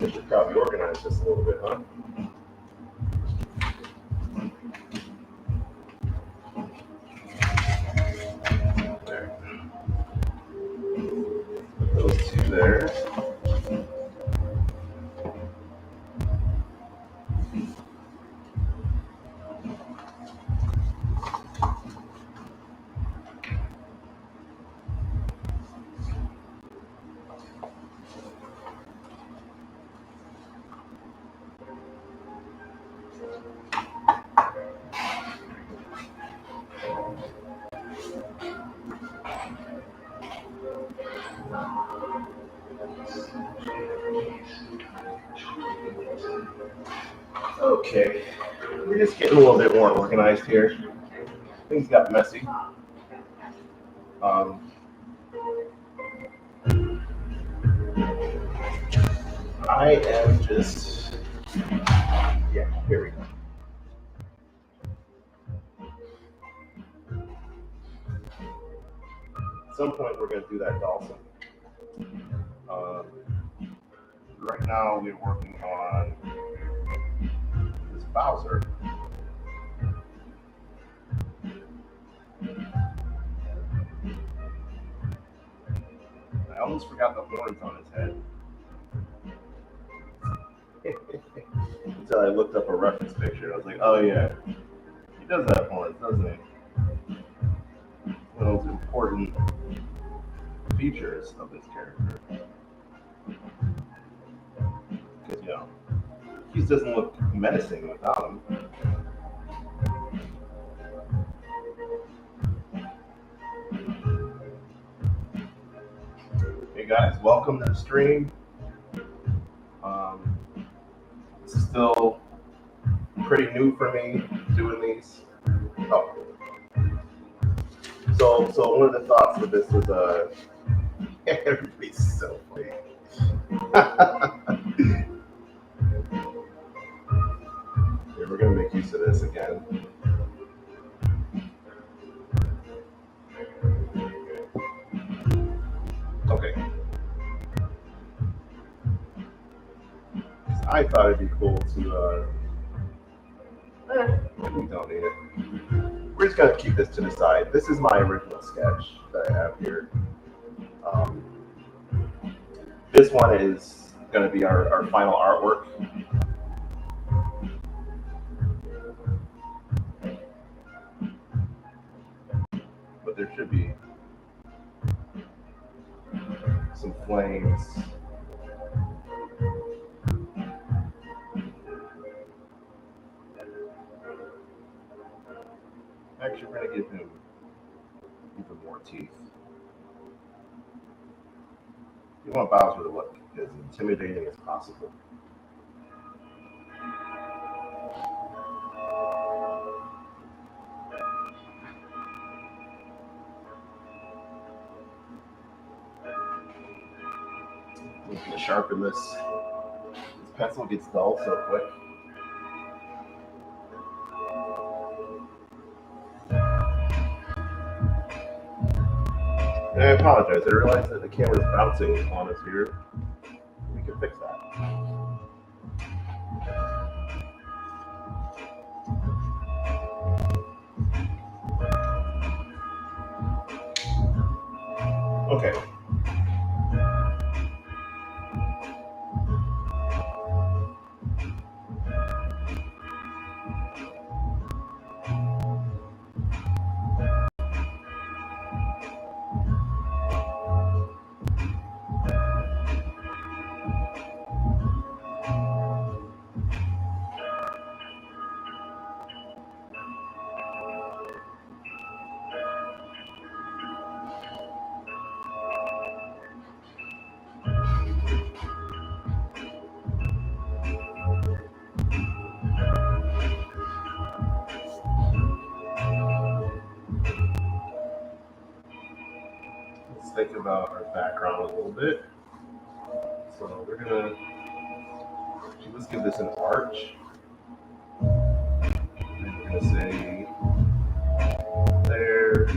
I should probably organize this a little bit, huh? There. Put those two there. Okay, we're just getting a little bit more organized here. Things got messy. Um, I am just, yeah, here we go. At some point, we're going to do that Dawson. Right now, we're working on this Bowser. I almost forgot the horns on his head. Until I looked up a reference picture. I was like, oh yeah, he does have horns, doesn't he? One of those important features of this character. Because, you know, he doesn't look menacing without them. Hey guys, welcome to the stream. This is still pretty new for me doing these. Oh. So one of the thoughts with this was everybody's so funny. Yeah, we're gonna make use of this again. Okay. I thought it'd be cool to we don't need it. We're just gonna keep this to the side. This is my original sketch that I have here. This one is gonna be our final artwork. But there should be some flames. Actually, we're gonna give him even more teeth. You want Bowser to look as intimidating as possible. I'm gonna sharpen this. This pencil gets dull so quick. And I apologize. I realized that the camera's bouncing on us here. We can fix that. Okay. Think about our background a little bit. So we're gonna let's give this an arch. And we're gonna say there,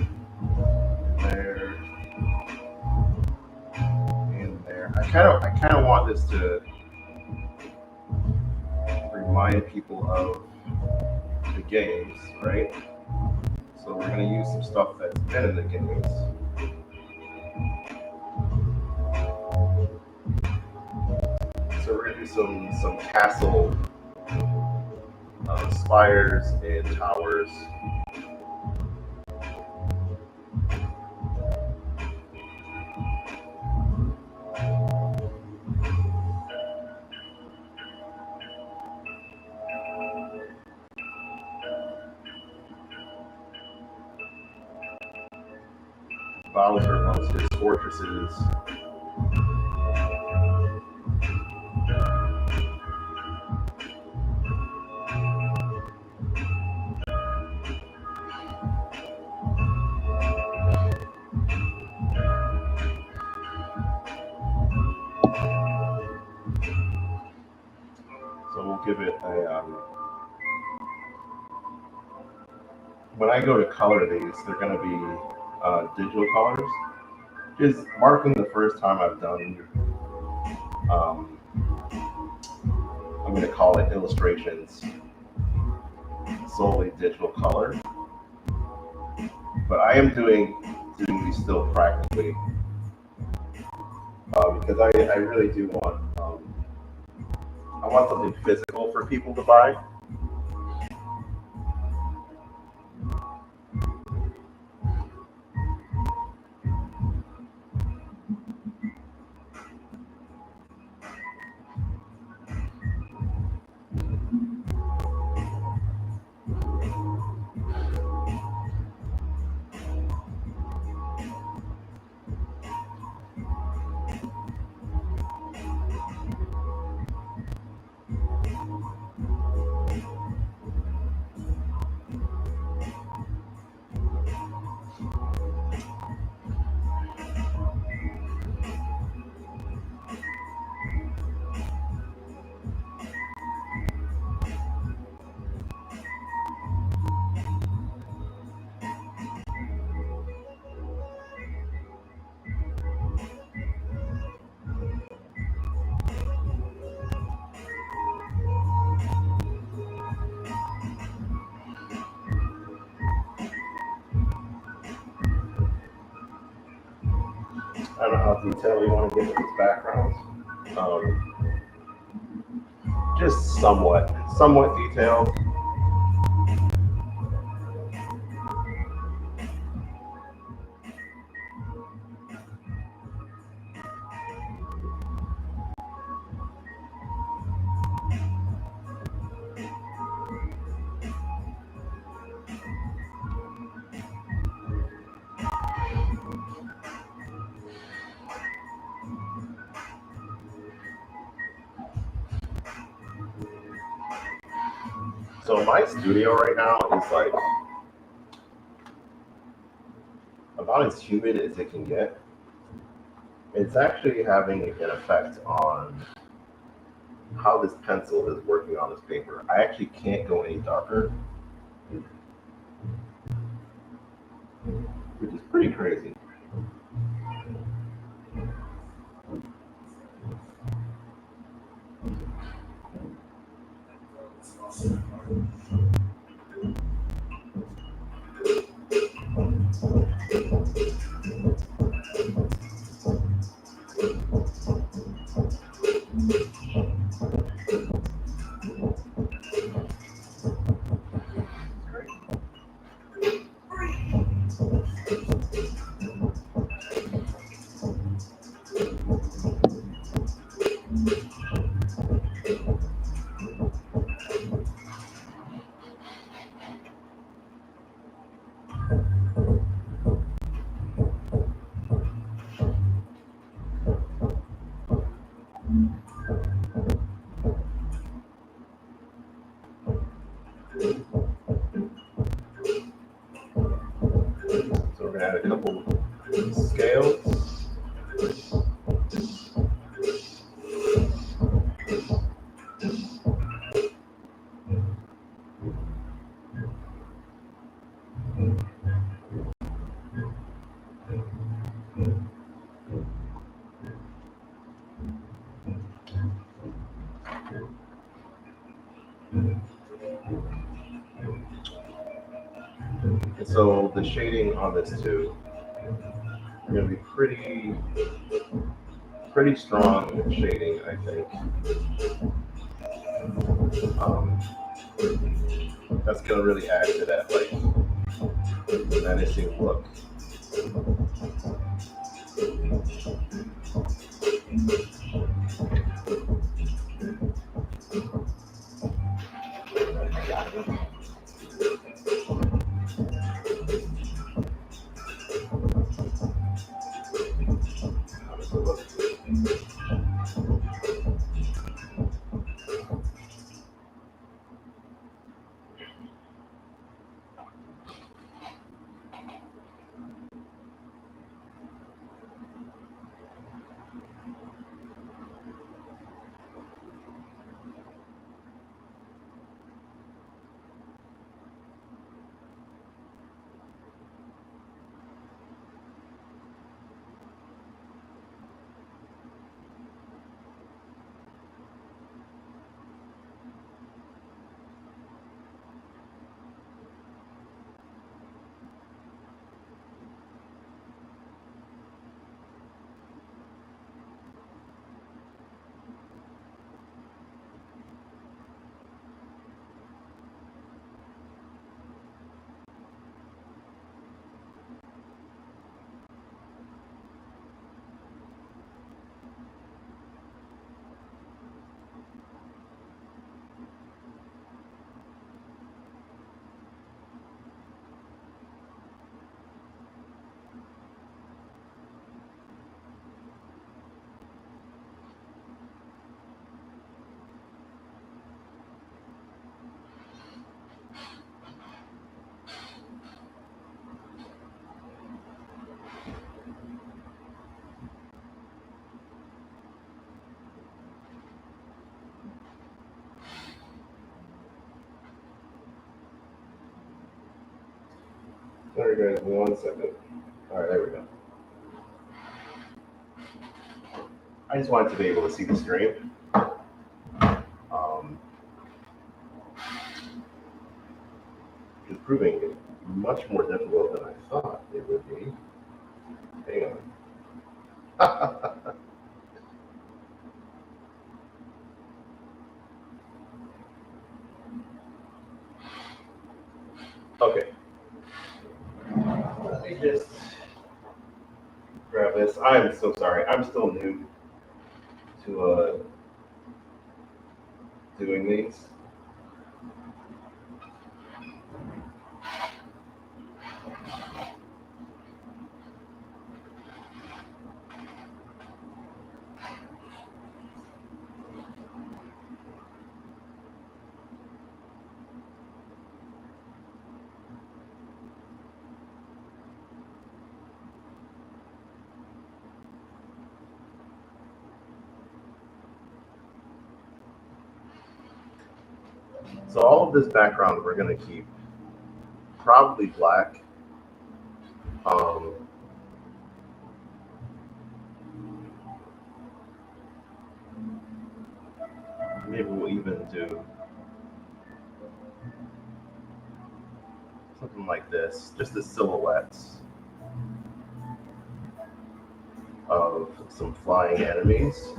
and there. I kind of want this to remind people of the games, right? So we're going to use some stuff that's been in the games. So we're going to do some castle spires and towers. Bowser loves his fortresses. So we'll give it a. When I go to color these, they're going to be digital colors. Just marking the first time I've done. I'm going to call it illustrations, solely digital color. But I am doing these still practically because I really do want I want something physical for people to buy. I don't know how detailed you want to get with these backgrounds. Just somewhat detailed. So my studio right now is like about as humid as it can get. It's actually having an effect on how this pencil is working on this paper. I actually can't go any darker, which is pretty crazy. So the shading on this too are going to be pretty strong shading, I think. Um, that's going to really add to that like menacing look. How does it look? Sorry guys, 1 second. All right, there we go. I just wanted to be able to see the stream. It's proving much more difficult than I thought it would be. Hang on. Okay. Let me just grab this. I am so sorry. I'm still new to doing these. So all of this background we're going to keep probably black. Maybe we'll even do something like this, just the silhouettes of some flying enemies.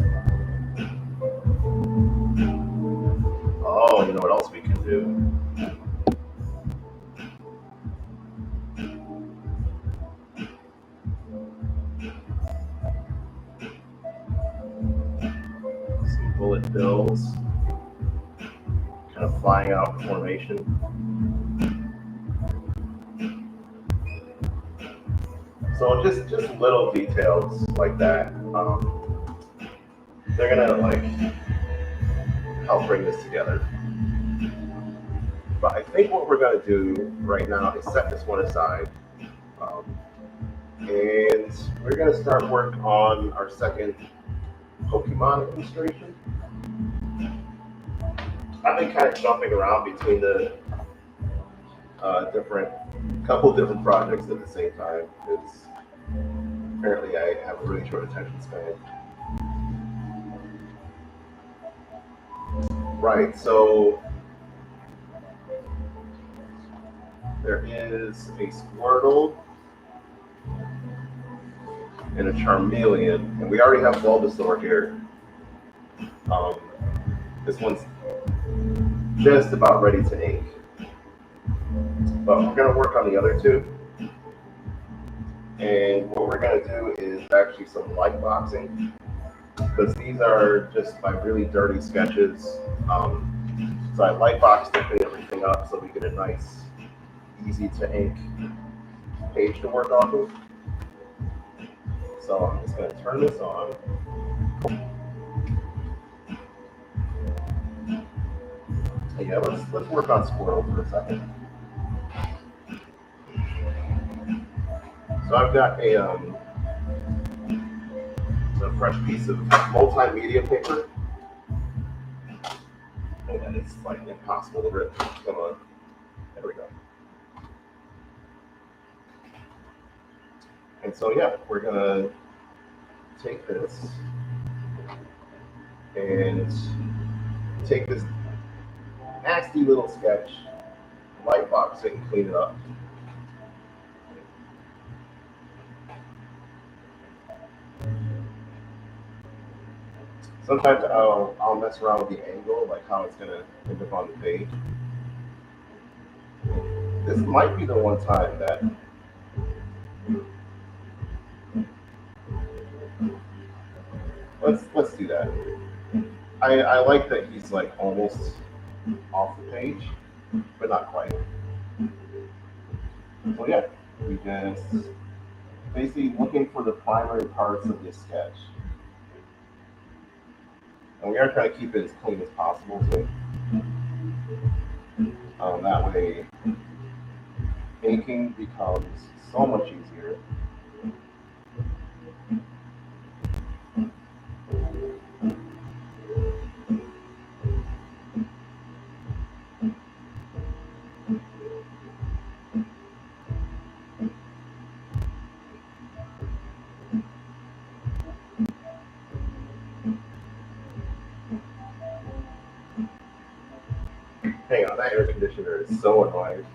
Oh, you know what else we can do? Some bullet bills, kind of flying out in formation. So just little details like that. They're gonna like help bring this together. But I think what we're gonna do right now is set this one aside, and we're gonna start work on our second Pokemon illustration. I've been kind of jumping around between the couple different projects at the same time because apparently I have a really short attention span. Right, so There is a Squirtle and a Charmeleon, and we already have Bulbasaur here. This one's just about ready to ink, but we're going to work on the other two. And what we're going to do is actually some light boxing, because these are just my really dirty sketches. So I light box to clean everything up so we get a nice, easy to ink page to work off of. So I'm just going to turn this on. Yeah, let's work on Squirtle for a second. So I've got a fresh piece of multimedia paper. And it's like impossible to rip. Come on. There we go. And so yeah, we're gonna take this and take this nasty little sketch, light box it and clean it up. Sometimes I'll mess around with the angle, like how it's gonna end up on the page. This might be the one time that let's do that. I like that he's like almost off the page, but not quite. So yeah, we just basically looking for the primary parts of this sketch. And we are trying to keep it as clean as possible too. That way, inking becomes so much easier. Hang on, that air conditioner is so annoying.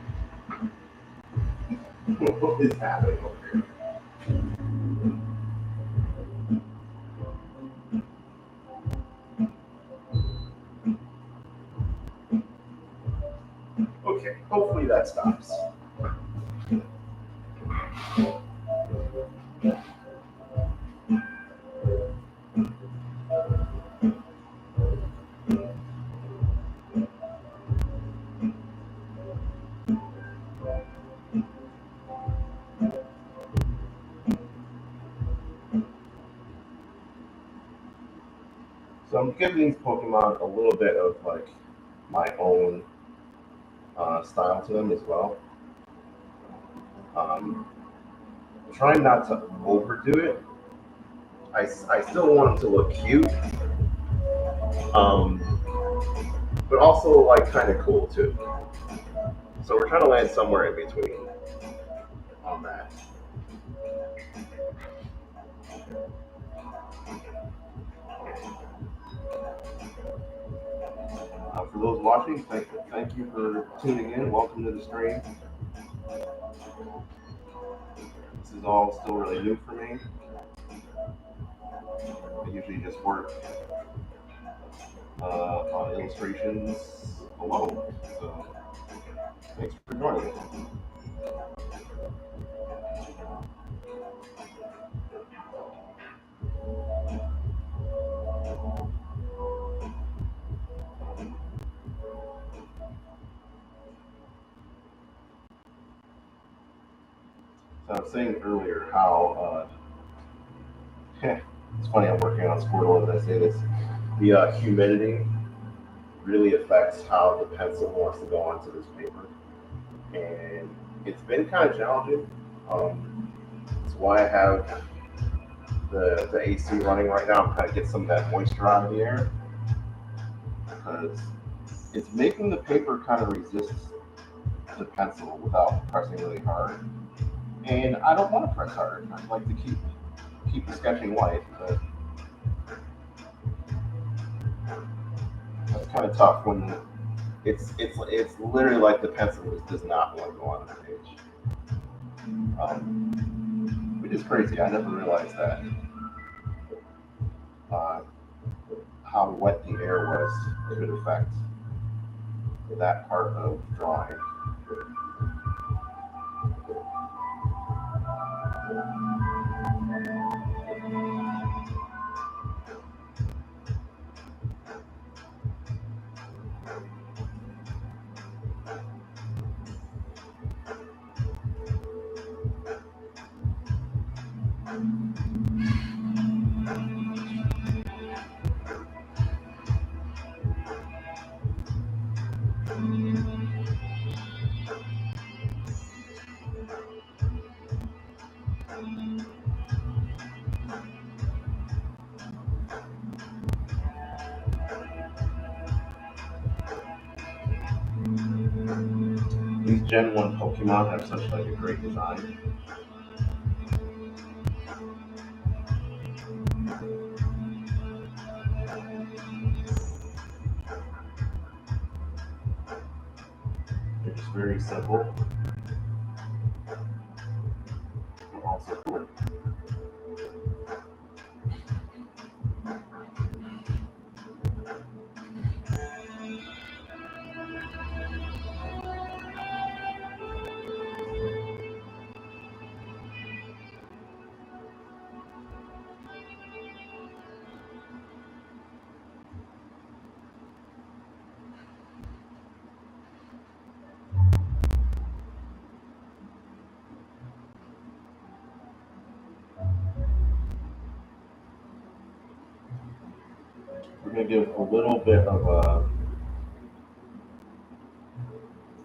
What is happening over here? Okay, hopefully that stops. So I'm giving these Pokemon a little bit of like my own style to them as well. Trying not to overdo it. I still want them to look cute, but also like kind of cool too. So we're trying to land somewhere in between on that. For those watching, thank you for tuning in. Welcome to the stream. This is all still really new for me. I usually just work on illustrations alone. So thanks for joining. So I was saying earlier how it's funny I'm working on Squirtle as I say this. The humidity really affects how the pencil wants to go onto this paper, and it's been kind of challenging. That's why I have the AC running right now. I'm trying to get some of that moisture out of the air because it's making the paper kind of resist the pencil without pressing really hard. And I don't want to press hard. I'd like to keep the sketching light, but that's kind of tough when It's literally like the pencil just does not want to go on the page, which is crazy. I never realized that uh, how wet the air was could affect that part of drawing. These Gen 1 Pokemon have such like a great design. They're just very simple, but also cool. We're gonna give a little bit of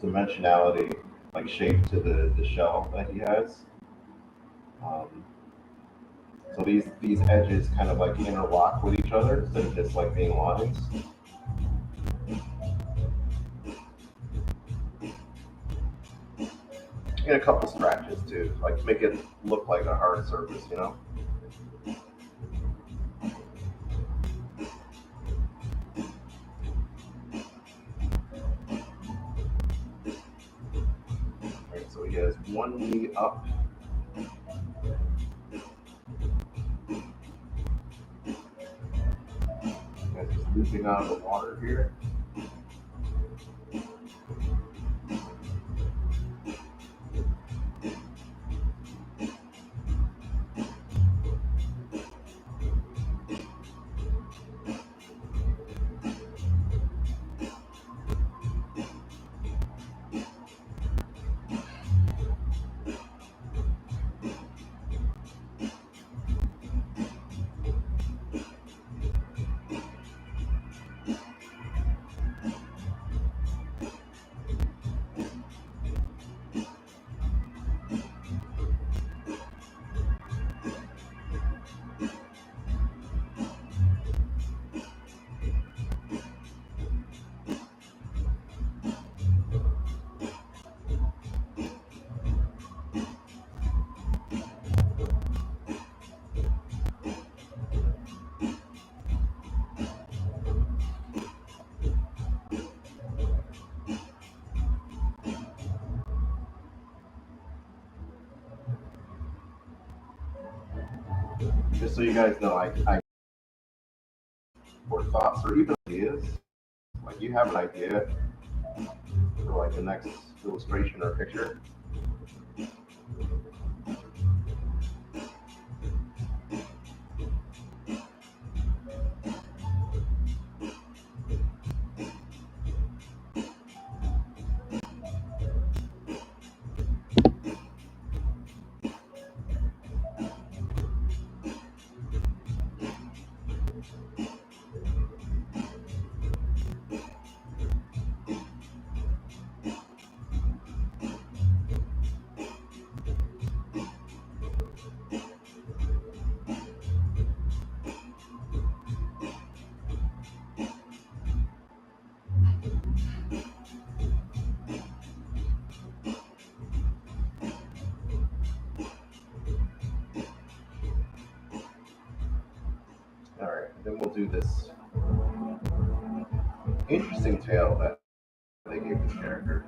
dimensionality, like shape to the shell that he has. Um, so these edges kind of like interlock with each other instead of just like being lines. And a couple scratches too, like make it look like a hard surface, you know. Right, so he has one knee up. And just looping out of the water here. Just so you guys know, I or thoughts or even ideas. Like you have an idea for like the next illustration or picture. All right, then we'll do this interesting tail that name this character.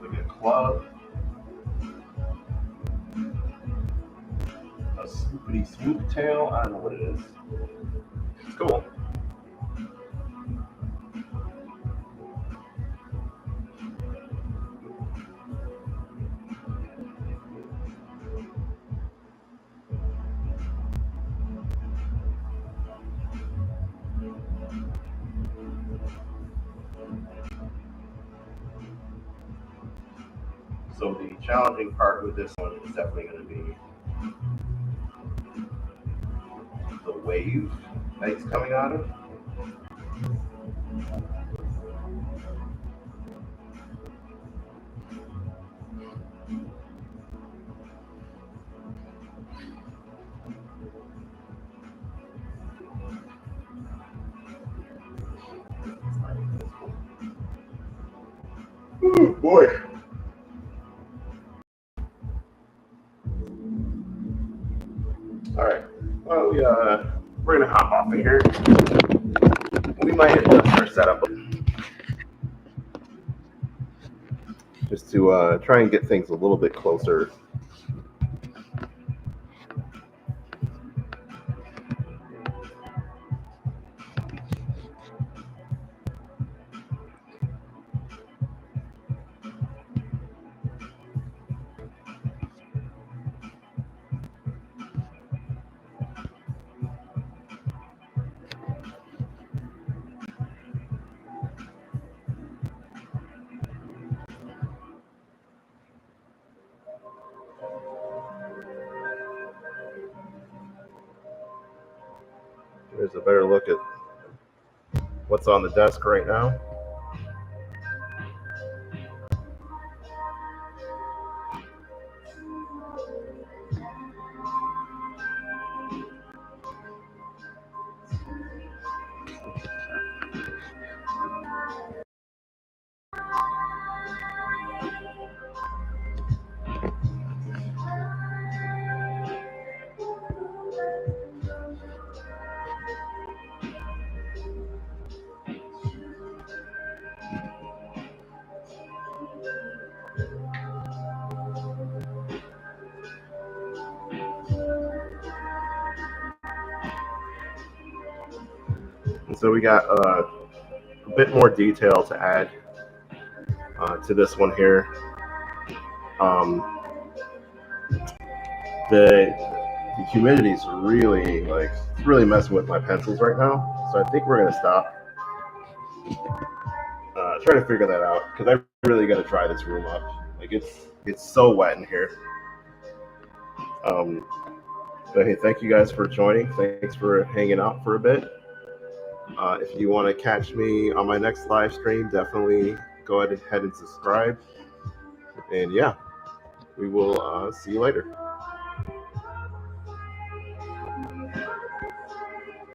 Like a club, a swoopity swoop tail. I don't know what it is. It's cool. So the challenging part with this one is definitely going to be the wave that it's coming out of. Ooh, boy. All right. Well, we're gonna hop off of here. We might adjust our setup just to try and get things a little bit closer. Here's a better look at what's on the desk right now. And so we got a bit more detail to add to this one here. The humidity is really messing with my pencils right now. So I think we're gonna stop. Try to figure that out because I really got to try this room up. Like it's so wet in here. But hey, thank you guys for joining. Thanks for hanging out for a bit. If you want to catch me on my next live stream, definitely go ahead and subscribe. And yeah, we will see you later.